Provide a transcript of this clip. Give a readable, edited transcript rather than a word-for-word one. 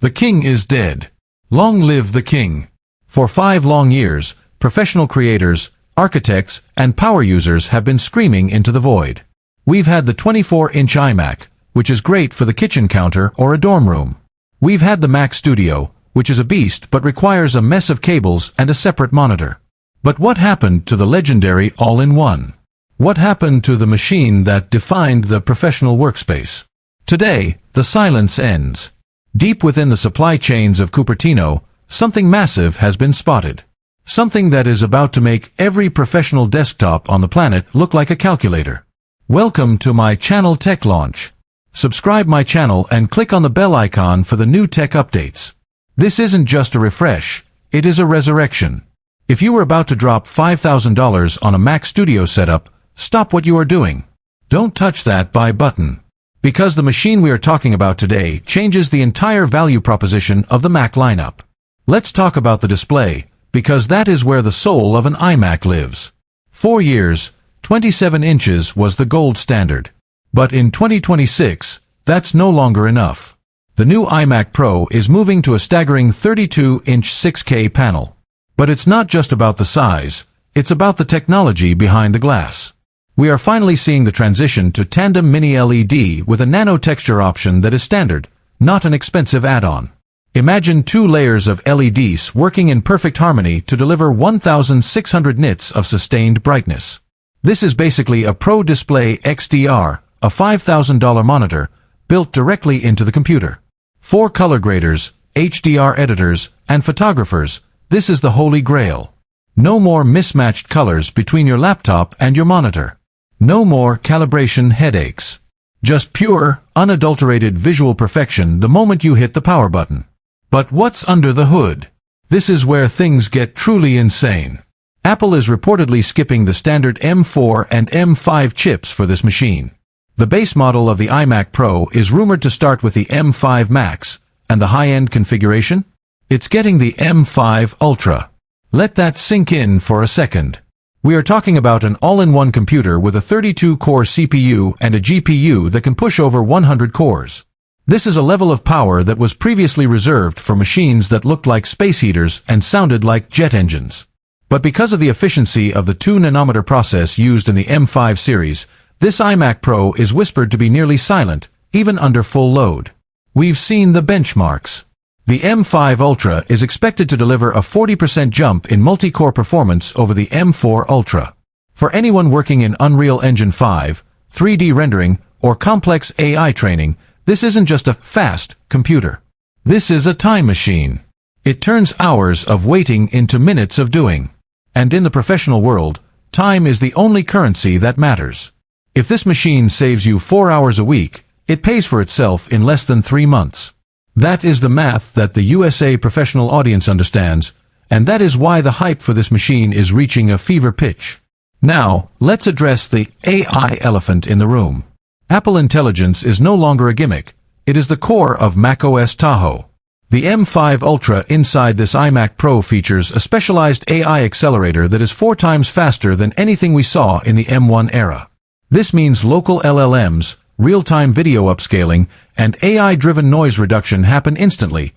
The king is dead. Long live the king. For 5 long years, professional creators, architects, and power users have been screaming into the void. We've had the 24-inch iMac, which is great for the kitchen counter or a dorm room. We've had the Mac Studio, which is a beast but requires a mess of cables and a separate monitor. But what happened to the legendary all-in-one? What happened to the machine that defined the professional workspace? Today, the silence ends. Deep within the supply chains of Cupertino, something massive has been spotted. Something that is about to make every professional desktop on the planet look like a calculator. Welcome to my channel Tech Launch. Subscribe my channel and click on the bell icon for the new tech updates. This isn't just a refresh, it is a resurrection. If you were about to drop $5,000 on a Mac Studio setup, stop what you are doing. Don't touch that buy button. Because the machine we are talking about today changes the entire value proposition of the Mac lineup. Let's talk about the display, because that is where the soul of an iMac lives. 4 years, 27 inches was the gold standard. But in 2026, that's no longer enough. The new iMac Pro is moving to a staggering 32-inch 6K panel. But it's not just about the size, it's about the technology behind the glass. We are finally seeing the transition to tandem mini LED with a nano texture option that is standard, not an expensive add-on. Imagine 2 layers of LEDs working in perfect harmony to deliver 1,600 nits of sustained brightness. This is basically a Pro Display XDR, a $5,000 monitor, built directly into the computer. 4 color graders, HDR editors, and photographers, this is the holy grail. No more mismatched colors between your laptop and your monitor. No more calibration headaches. Just pure, unadulterated visual perfection the moment you hit the power button. But what's under the hood? This is where things get truly insane. Apple is reportedly skipping the standard M4 and M5 chips for this machine. The base model of the iMac Pro is rumored to start with the M5 Max, and the high-end configuration? It's getting the M5 Ultra. Let that sink in for a second. We are talking about an all-in-one computer with a 32-core CPU and a GPU that can push over 100 cores. This is a level of power that was previously reserved for machines that looked like space heaters and sounded like jet engines. But because of the efficiency of the 2-nanometer process used in the M5 series, this iMac Pro is whispered to be nearly silent, even under full load. We've seen the benchmarks. The M5 Ultra is expected to deliver a 40% jump in multi-core performance over the M4 Ultra. For anyone working in Unreal Engine 5, 3D rendering, or complex AI training, this isn't just a fast computer. This is a time machine. It turns hours of waiting into minutes of doing. And in the professional world, time is the only currency that matters. If this machine saves you 4 hours a week, it pays for itself in less than 3 months. That is the math that the USA professional audience understands, and that is why the hype for this machine is reaching a fever pitch. Now, let's address the AI elephant in the room. Apple Intelligence is no longer a gimmick. It is the core of macOS Tahoe. The M5 Ultra inside this iMac Pro features a specialized AI accelerator that is 4 times faster than anything we saw in the M1 era. This means local LLMs, real-time video upscaling, and AI-driven noise reduction happen instantly,